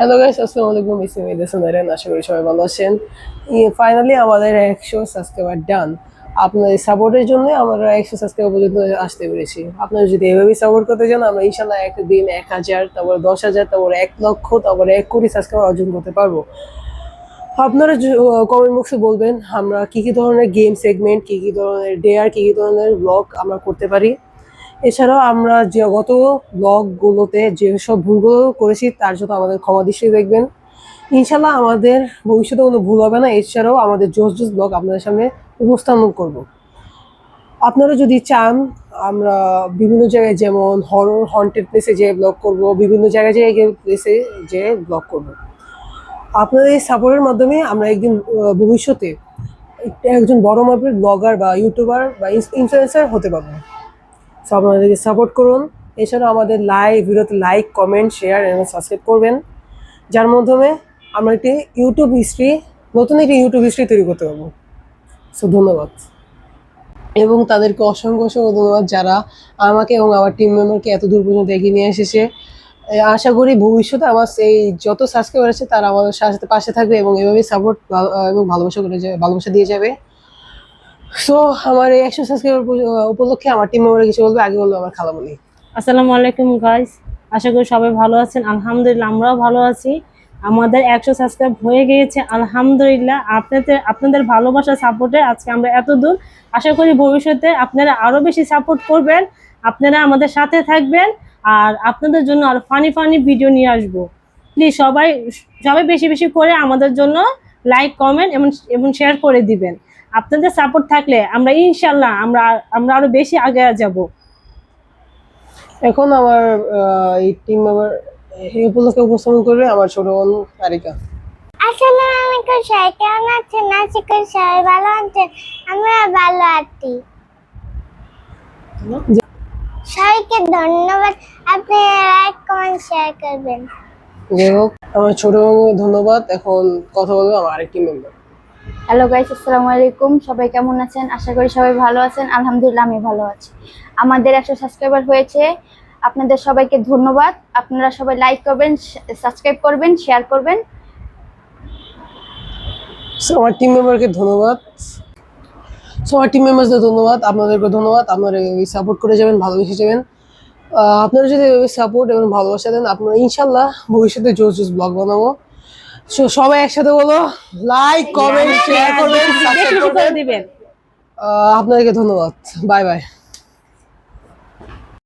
Hello guys, আসসালামু আলাইকুম। ইসমি দেশনারেন, আশা করি সবাই ভালো আছেন। ফাইনালি আমাদের 100 সাবস্ক্রাইবার ডান। আপনাদের সাপোর্টের জন্য আমরা 100 সাবস্ক্রাইবার পর্যন্ত আসতে পেরেছি। আপনারা যদি এভাবেই সাপোর্ট করতে চান, আমরা ইনশাল্লাহ একদিন 1000, তারপর 10,000, তারপর 1 লক্ষ, তারপর 1 কোটি সাবস্ক্রাইবার অর্জন করতে পারবো। আপনারা কমেন্ট বক্সে বলবেন আমরা কি ধরনের গেম সেগমেন্ট, কি ধরনের ডেয়ার, কি ধরনের ব্লগ আমরা করতে পারি। এছাড়াও আমরা যে গত ব্লগগুলোতে যেসব ভুলগুলো করেছি তার জন্য আমাদের ক্ষমা দৃষ্টিতে দেখবেন। ইনশাল্লাহ আমাদের ভবিষ্যতে কোনো ভুল হবে না। এছাড়াও আমাদের জোস ব্লগ আপনাদের সামনে উপস্থাপন করব। আপনারা যদি চান আমরা বিভিন্ন জায়গায়, যেমন হরর হন্টেড প্লেসে যেয়ে ব্লগ করব, বিভিন্ন জায়গায় প্লেসে যেয়ে ব্লগ করব। আপনাদের এই সাপোর্টের মাধ্যমে আমরা একদিন ভবিষ্যতে একজন বড় মাপের ব্লগার বা ইউটিউবার বা ইনফ্লুয়েন্সার হতে পারবো। সো আপনাদেরকে সাপোর্ট করুন। এছাড়াও আমাদের ভিডিওতে লাইক, কমেন্ট, শেয়ার এবং সাবস্ক্রাইব করবেন, যার মাধ্যমে আমরা নতুন একটি ইউটিউব হিস্ট্রি তৈরি করতে পারবো। সো ধন্যবাদ, এবং তাদেরকে অসংখ্য ধন্যবাদ যারা আমাকে এবং আমার টিম মেম্বারকে এত দূর পর্যন্ত এগিয়ে নিয়ে এসেছে। আশা করি ভবিষ্যতে আমার সেই যত সাবস্ক্রাইবার আছে তারা আমাদের সাথে পাশে থাকবে এবং এভাবেই সাপোর্ট এবং ভালোবাসা দিয়ে যাবে। সো আমার এই 100 সাবস্ক্রাইবার উপলক্ষে আমার টিম মেম্বাররা কিছু বলবে। আগে বলবো আমার খালামণি। আসসালামু আলাইকুম গাইস, আশা করি সবাই ভালো আছেন। আলহামদুলিল্লাহ আমরাও ভালো আছি। আমাদের 100 সাবস্ক্রাইব হয়ে গিয়েছে আলহামদুলিল্লাহ। আপনাদের ভালোবাসা সাপোর্টে আজকে আমরা এত দূর। আশা করি ভবিষ্যতে আপনারা আরো বেশি সাপোর্ট করবেন, আপনারা আমাদের সাথে থাকবেন, আর আপনাদের জন্য আরো ফানি ভিডিও নিয়ে আসবো। প্লিজ সবাই সবাই বেশি বেশি করে আমাদের জন্য লাইক, কমেন্ট এবং শেয়ার করে দিবেন। আপনাদের সাপোর্ট থাকলে আমরা ইনশাল্লাহ আমরা আরো বেশি আগে যাব। এখন আমার এই টিম মেম্বার এই উপলক্ষে উপস্থাপন করবে আমার ছোট বোন তারিকা। আসসালামু আলাইকুম, সবাই কেমন আছেন? আশা করি সবাই ভালো আছেন। আমরা ভালো আছি। সবাইকে ধন্যবাদ, আপনি লাইক, কমেন্ট, শেয়ার করবেন। যাই হোক, আমার ছোট বোনকে ধন্যবাদ। এখন কথা বলবে আমার আরেকটি মেম্বার। হ্যালো গাইস, আসসালামু আলাইকুম। সবাই কেমন আছেন? আশা করি সবাই ভালো আছেন। আলহামদুলিল্লাহ আমি ভালো আছি। আমাদের 100 সাবস্ক্রাইবার হয়েছে, আপনাদের সবাইকে ধন্যবাদ। আপনারা সবাই লাইক করবেন, সাবস্ক্রাইব করবেন, শেয়ার করবেন। আমার টিম মেম্বারকে ধন্যবাদ। আমার টিম মেম্বারদের ধন্যবাদ, আপনাদেরকে ধন্যবাদ। আপনারা এই সাপোর্ট করে যাবেন, ভালোবেসে যাবেন। আপনারা যদি সাপোর্ট এবং ভালোবাসা দেন, আপনারা ইনশাল্লাহ ভবিষ্যতে জোস ব্লগ বানাবো। সবাই একসাথে বলো, লাইক, কমেন্ট, শেয়ার করবেন, সাবস্ক্রাইব করবেন। দিবেন। আপনাদেরকে ধন্যবাদ। Bye bye.